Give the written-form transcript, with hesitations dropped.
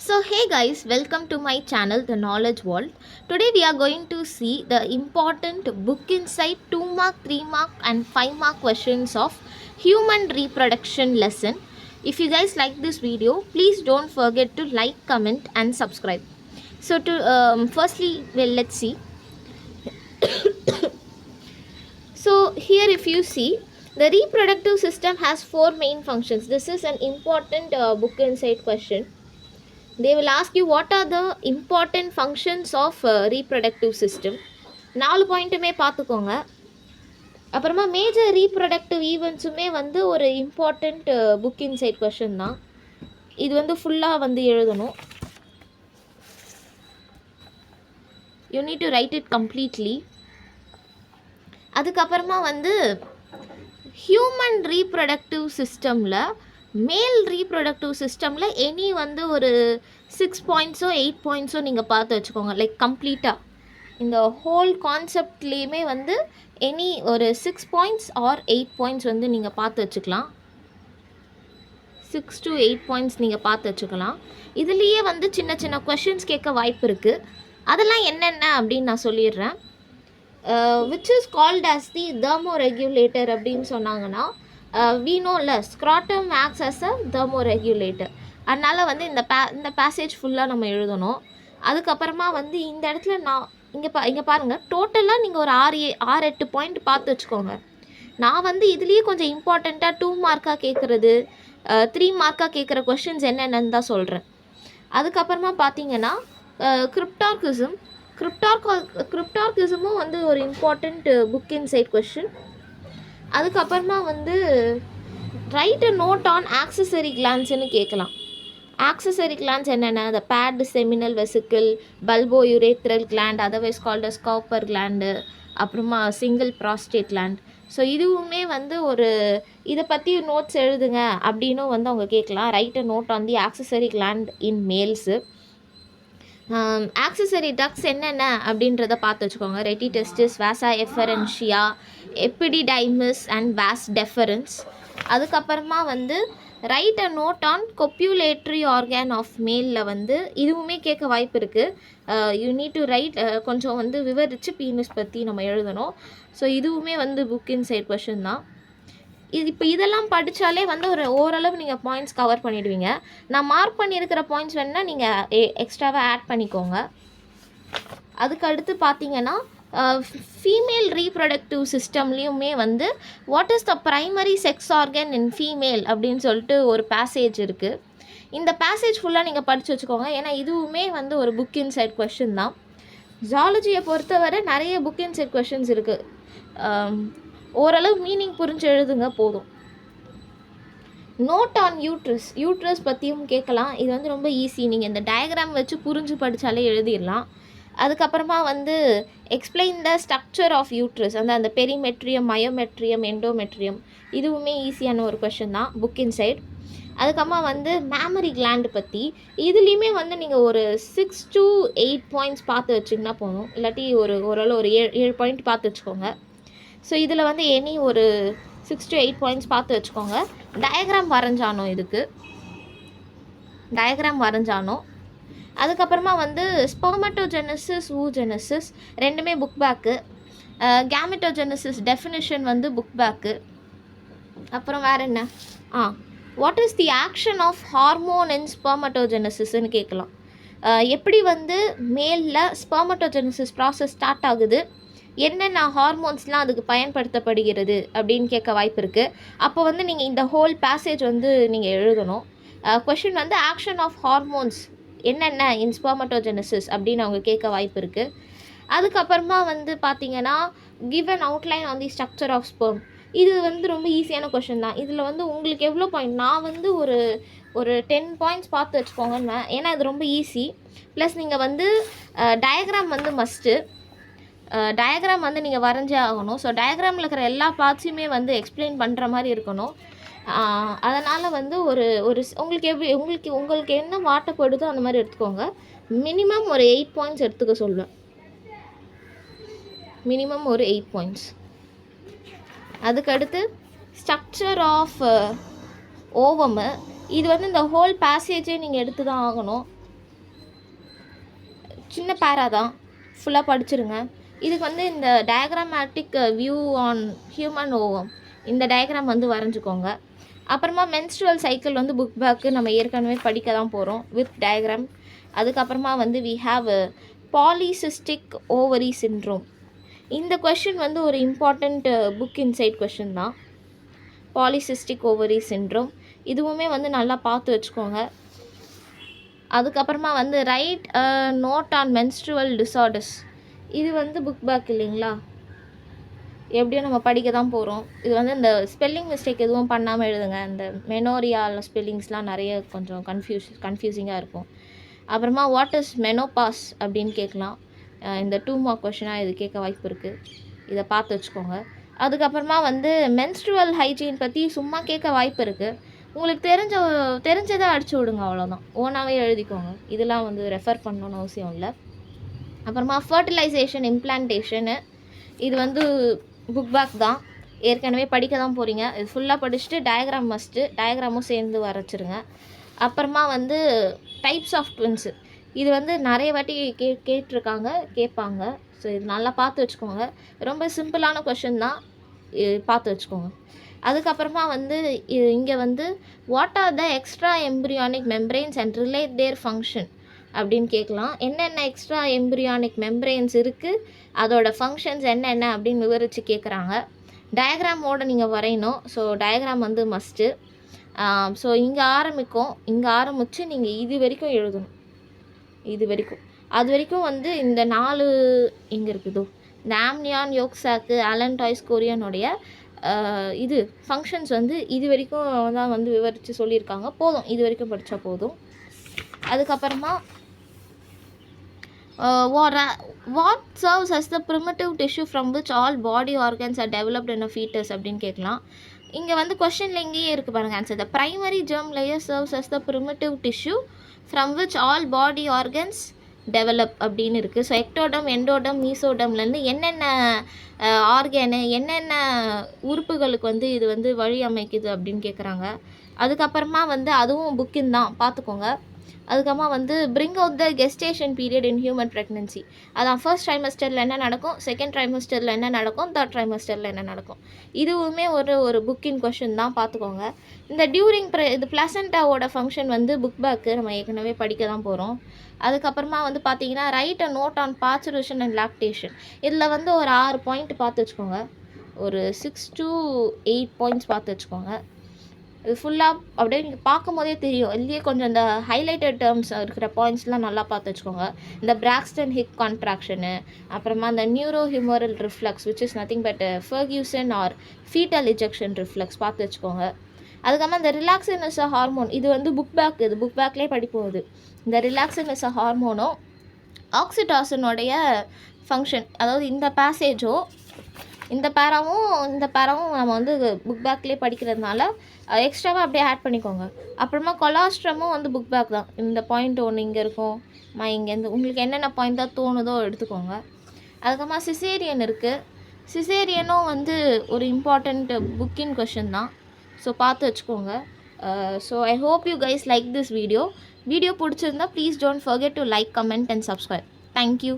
So hey guys, welcome to my channel The Knowledge World. Today we are going to see the important book insight 2 mark, 3 mark and 5 mark questions of human reproduction lesson. If you guys like this video, please don't forget to like, comment and subscribe. So firstly, let's see. So here if you see, the reproductive system has 4 main functions. This is an important book insight question. They will ask you what are the important functions of reproductive system. 4 பாயிண்ட்டுமே பார்த்துக்கோங்க. அப்புறமா major reproductive ஈவெண்ட்ஸுமே வந்து ஒரு important book inside question தான். இது வந்து ஃபுல்லாக வந்து எழுதணும். You need to right it completely. அதுக்கப்புறமா வந்து ஹியூமன் ரீப்ரொடக்டிவ் சிஸ்டமில் மேல் ரீப்ரொடக்டிவ் சிஸ்டமில் எனி வந்து ஒரு 6 பாயிண்ட்ஸோ 8 பாயிண்ட்ஸோ நீங்கள் பார்த்து வச்சுக்கோங்க. லைக் கம்ப்ளீட்டாக இந்த ஹோல் கான்செப்ட்லேயுமே வந்து எனி ஒரு 6 பாயிண்ட்ஸ் ஆர் 8 பாயிண்ட்ஸ் வந்து நீங்கள் பார்த்து வச்சுக்கலாம். 6 to 8 பாயிண்ட்ஸ் நீங்கள் பார்த்து வச்சுக்கலாம். இதுலேயே வந்து சின்ன சின்ன கொஷின்ஸ் கேட்க வாய்ப்பு இருக்குது. அதெல்லாம் என்னென்ன அப்படின்னு நான் சொல்லிடுறேன். Which is called as the thermoregulator அப்படின்னு சொன்னாங்கன்னா, we know scrotum acts as a thermoregulator. அதனால் வந்து இந்த பேசேஜ் ஃபுல்லாக நம்ம எழுதணும். அதுக்கப்புறமா வந்து இந்த இடத்துல நான் இங்கே பாருங்கள், டோட்டலாக நீங்கள் ஒரு 6-8 பாயிண்ட் பார்த்து வச்சுக்கோங்க. நான் வந்து இதுலேயே கொஞ்சம் இம்பார்ட்டண்ட்டாக 2 மார்க்காக கேட்குறது 3 மார்க்காக கேட்குற கொஷின்ஸ் என்னென்னு தான் சொல்கிறேன். அதுக்கப்புறமா பார்த்தீங்கன்னா கிரிப்டார்கிசமும் வந்து ஒரு இம்பார்ட்டண்ட் புக் இன்சைட் கொஷின். அதுக்கப்புறமா வந்து write a note on accessory கிளான்ஸ்னு கேட்கலாம். ஆக்சசரி கிளான்ஸ் என்னென்ன? The paired seminal vesicle, bulbourethral gland, otherwise called as Cowper gland, அப்புறமா சிங்கிள் ப்ராஸ்டேட் கிளாண்ட். ஸோ இதுவுமே வந்து ஒரு இதை பற்றி நோட்ஸ் எழுதுங்க அப்படின்னும் வந்து அவங்க கேட்கலாம். Write a note on the accessory gland in males. Accessory ducts என்னென்ன அப்படின்றத பார்த்து வச்சுக்கோங்க. Rete testis, vasa efferentia, epididymis and vas deferens. அதுக்கப்புறமா வந்து write a note on copulatory organ of மேலில் வந்து இதுவுமே கேட்க வாய்ப்பு இருக்குது. யூ நீட் டு ரைட் கொஞ்சம் வந்து விவரித்து பீனஸ் பற்றி நம்ம எழுதணும். ஸோ இதுவுமே வந்து புக் இன்சைட் கொஷின் தான். இப்போ இதெல்லாம் படித்தாலே வந்து ஒரு ஓரளவு நீங்கள் பாயிண்ட்ஸ் கவர் பண்ணிவிடுவீங்க. நான் மார்க் பண்ணியிருக்கிற பாயிண்ட்ஸ் வேணால் நீங்கள் எக்ஸ்ட்ராவாக ஆட் பண்ணிக்கோங்க. அதுக்கு அடுத்து பார்த்தீங்கன்னா ஃபீமேல் ரீப்ரொடக்டிவ் சிஸ்டம்லேயுமே வந்து what is the primary sex organ in female அப்படின்னு சொல்லிட்டு ஒரு பேசேஜ் இருக்குது. இந்த பேசேஜ் ஃபுல்லாக நீங்கள் படித்து வச்சுக்கோங்க. ஏன்னா இதுவுமே வந்து ஒரு புக் இன்சைட் கொஷின் தான். ஜாலஜியை பொறுத்தவரை நிறைய புக் இன்சைட் கொஷின்ஸ் இருக்குது. ஓரளவு மீனிங் புரிஞ்சு எழுதுங்க போதும். நோட் ஆன் யூட்ரஸ் பற்றியும் கேட்கலாம். இது வந்து ரொம்ப ஈஸி. நீங்கள் இந்த டயக்ராம் வச்சு புரிஞ்சு படித்தாலே எழுதிடலாம். அதுக்கப்புறமா வந்து explain the structure of uterus, அந்த பெரிமெட்ரியம், மயோமெட்ரியம், எண்டோமெட்ரியம். இதுவுமே ஈஸியான ஒரு கொஷின் தான் புக் இன்சைட். அதுக்கப்புறமா வந்து மேமரி கிளாண்டு பற்றி இதுலேயுமே வந்து நீங்கள் ஒரு 6 to 8 பாயிண்ட்ஸ் பார்த்து வச்சிங்கன்னா போதும். இல்லாட்டி ஓரளவு ஒரு 7 பாயிண்ட் பார்த்து வச்சுக்கோங்க. ஸோ இதில் வந்து எனி ஒரு 6 to 8 பாயிண்ட்ஸ் பார்த்து வச்சுக்கோங்க. டயக்ராம் வரைஞ்சானோ டயக்ராம் வரைஞ்சானோ. அதுக்கப்புறமா வந்து ஸ்பெர்மட்டோஜெனசிஸ், ஊஜெனசிஸ் ரெண்டுமே புக் பேக்கு. கேமெட்டோஜெனசிஸ் டெஃபினிஷன் வந்து புக் பேக்கு. அப்புறம் வேறு என்ன? What is the action of hormone in ஸ்பெர்மட்டோஜெனசிஸ்ன்னு கேட்கலாம். எப்படி வந்து மேலில் ஸ்பெர்மட்டோஜெனசிஸ் ப்ராசஸ் ஸ்டார்ட் ஆகுது, என்னென்ன ஹார்மோன்ஸ்லாம் அதுக்கு பயன்படுத்தப்படுகிறது அப்படின்னு கேட்க வாய்ப்பு இருக்குது. அப்போ வந்து நீங்கள் இந்த ஹோல் பேசேஜ் வந்து நீங்கள் எழுதணும். கொஷின் வந்து ஆக்ஷன் ஆஃப் ஹார்மோன்ஸ் என்னென்ன இன் ஸ்பெர்மட்டோஜெனசிஸ் அப்படின்னு அவங்க கேட்க வாய்ப்பு இருக்குது. அதுக்கப்புறமா வந்து பார்த்தீங்கன்னா give an outline on the structure of sperm. இது வந்து ரொம்ப ஈஸியான கொஷின் தான். இதில் வந்து உங்களுக்கு எவ்வளோ பாயிண்ட், நான் வந்து ஒரு 10 பாயிண்ட்ஸ் பார்த்து வச்சுக்கோங்கன்னு. ஏன்னா இது ரொம்ப ஈஸி. ப்ளஸ் நீங்கள் வந்து டயக்ராம் வந்து மஸ்ட்டு. டயக்ராம் வந்து நீங்கள் வரைஞ்சே ஆகணும். ஸோ டயக்ராமில் இருக்கிற எல்லா பார்ட்ஸையுமே வந்து எக்ஸ்பிளைன் பண்ணுற மாதிரி இருக்கணும். அதனால் வந்து உங்களுக்கு என்ன மாட்டப்படுதோ அந்த மாதிரி எடுத்துக்கோங்க. மினிமம் ஒரு 8 பாயிண்ட்ஸ் எடுத்துக்க சொல்லுவேன். மினிமம் ஒரு 8 பாயிண்ட்ஸ். அதுக்கடுத்து ஸ்ட்ரக்சர் ஆஃப் ஓவமு. இது வந்து இந்த ஹோல் பேசேஜே நீங்கள் எடுத்து தான் ஆகணும். சின்ன பேரா தான், ஃபுல்லாக படிச்சிருங்க. இதுக்கு வந்து இந்த diagrammatic view on human ovum இந்த டயக்ராம் வந்து வரைஞ்சிக்கோங்க. அப்புறமா மென்ஸ்ட்ருவல் சைக்கிள் வந்து புக் பேக்கு நம்ம ஏற்கனவே படிக்க தான் போகிறோம் வித் டயக்ராம். அதுக்கப்புறமா வந்து we have polycystic ovary syndrome. இந்த கொஷின் வந்து ஒரு இம்பார்ட்டண்ட் புக் இன்சைட் கொஷின் தான். பாலிசிஸ்டிக் ஓவரி சிண்ட்ரோம் இதுவுமே வந்து நல்லா பார்த்து வச்சுக்கோங்க. அதுக்கப்புறமா வந்து write note on menstrual disorders. இது வந்து புக் பேக் இல்லைங்களா, எப்படியும் நம்ம படிக்க தான் போகிறோம். இது வந்து இந்த ஸ்பெல்லிங் மிஸ்டேக் எதுவும் பண்ணாமல் எழுதுங்க. இந்த மெனோரியால் ஸ்பெல்லிங்ஸ்லாம் நிறைய கொஞ்சம் கன்ஃபியூசிங்காக இருக்கும். அப்புறமா வாட் இஸ் மெனோபாஸ் அப்படின்னு கேட்கலாம். இந்த 2 மார்க் கொஷினாக இது கேட்க வாய்ப்பு இருக்குது. இதை பார்த்து வச்சுக்கோங்க. அதுக்கப்புறமா வந்து மென்ஸ்ட்ருவல் ஹைஜீன் பற்றி சும்மா கேட்க வாய்ப்பு இருக்குது. உங்களுக்கு தெரிஞ்சதை அடிச்சு விடுங்க, அவ்வளோதான். ஓனாகவே எழுதிக்கோங்க. இதெல்லாம் வந்து ரெஃபர் பண்ணணும்னு அவசியம் இல்லை. அப்புறமா ஃபர்டிலைசேஷன் இம்ப்ளான்டேஷனு இது வந்து புக் பேக் தான், ஏற்கனவே படிக்க தான் போகிறீங்க. இது ஃபுல்லாக படிச்சுட்டு டயக்ராம் மஸ்ட்டு, டயக்ராமும் சேர்ந்து வரைச்சிருங்க. அப்புறமா வந்து டைப்ஸ் ஆஃப் ட்வின்ஸு இது வந்து நிறைய வாட்டி கேட்பாங்க. ஸோ இது நல்லா பார்த்து வச்சுக்கோங்க. ரொம்ப சிம்பிளான கொஷின் தான், பார்த்து வச்சுக்கோங்க. அதுக்கப்புறமா வந்து இங்கே வந்து what are the extra embryonic membranes and relate their function அப்படின்னு கேட்கலாம். என்னென்ன எக்ஸ்ட்ரா எம்ப்ரியானிக் மெம்பரெயின்ஸ் இருக்குது, அதோட ஃபங்க்ஷன்ஸ் என்னென்ன அப்படின்னு விவரித்து கேட்குறாங்க. டயக்ராமோடு நீங்கள் வரையணும். ஸோ டயக்ராம் வந்து மஸ்ட்டு. ஸோ இங்கே ஆரம்பித்து நீங்கள் இது வரைக்கும் எழுதணும். அது வரைக்கும் வந்து இந்த 4 இங்கே இருக்குதோ, இந்த ஆம்னியான், யோக்சாக்கு, அலன்டாய்ஸ் கொரியனுடைய இது ஃபங்க்ஷன்ஸ் வந்து இது வரைக்கும் தான் வந்து விவரித்து சொல்லியிருக்காங்க. போதும், இது வரைக்கும் படித்தா போதும். அதுக்கப்புறமா what serves as the primitive tissue from which all body organs are developed in a fetus அப்படின்னு கேட்கலாம். இங்கே வந்து கொஷனில் இங்கேயே இருக்குது பாருங்கள் answer. The primary germ layer serves as the primitive tissue from which all body organs develop அப்படின்னு இருக்குது. So ectoderm, endoderm, மீசோடம்லேருந்து என்னென்ன ஆர்கனு, என்னென்ன உறுப்புகளுக்கு வந்து இது வந்து வழி அமைக்குது அப்படின்னு கேட்குறாங்க. அதுக்கப்புறமா வந்து அதுவும் புக்கின் தான், பார்த்துக்கோங்க. அதுக்கப்புறமா வந்து bring out the gestation period in human pregnancy. அதான் ஃபர்ஸ்ட் ட்ரைமஸ்டரில் என்ன நடக்கும், செகண்ட் ட்ரைமஸ்டரில் என்ன நடக்கும், தேர்ட் ட்ரைமஸ்டரில் என்ன நடக்கும். இதுவுமே ஒரு புக்கின் கொஷின் தான், பார்த்துக்கோங்க. இந்த டியூரிங் இது பிளசண்டாவோட ஃபங்க்ஷன் வந்து புக் பேக்கு நம்ம ஏற்கனவே படிக்க தான் போகிறோம். அதுக்கப்புறமா வந்து பார்த்தீங்கன்னா write a note on parturition and lactation. இதில் வந்து ஒரு 6 பாயிண்ட் பார்த்து வச்சுக்கோங்க. ஒரு 6 to 8 பாயிண்ட்ஸ் பார்த்து வச்சுக்கோங்க. இது ஃபுல்லாக அப்படியே நீங்கள் பார்க்கும் போதே தெரியும். இதுலேயே கொஞ்சம் இந்த ஹைலைட்டட் டேர்ம்ஸ் இருக்கிற பாயிண்ட்ஸ்லாம் நல்லா பார்த்து வச்சுக்கோங்க. இந்த பிராக்ஸ்டன் ஹிப் கான்ட்ராக்ஷனு, அப்புறமா இந்த neuro humoral reflex which is nothing but Ferguson or fetal ejection reflex பார்த்து வச்சுக்கோங்க. அதுக்கப்புறமா இந்த ரிலாக்ஸின் இஸ் அ ஹார்மோன். இது வந்து புக் பேக்லேயே படிப்போம். இந்த ரிலாக்ஸின் இஸ் அ ஹார்மோனும் ஆக்சிடாசினுடைய ஃபங்க்ஷன், அதாவது இந்த பேசேஜோ இந்த பேராவும் நம்ம வந்து புக் பேக்லேயே படிக்கிறதுனால எக்ஸ்ட்ராவாக அப்படியே ஆட் பண்ணிக்கோங்க. அப்புறமா கொலாஸ்ட்ரமும் வந்து புக் பேக் தான். இந்த பாயிண்ட் ஒன்று இங்கே இருக்கும், இங்கேருந்து உங்களுக்கு என்னென்ன பாயிண்ட் தான் தோணுதோ எடுத்துக்கோங்க. அதுக்கப்புறமா சிசேரியன் இருக்குது. சிசேரியனும் வந்து ஒரு இம்பார்ட்டண்ட் புக்கின் கொஷின் தான். ஸோ பார்த்து வச்சுக்கோங்க. So I hope you guys like this video பிடிச்சிருந்தா please don't forget to like, comment and subscribe. Thank you.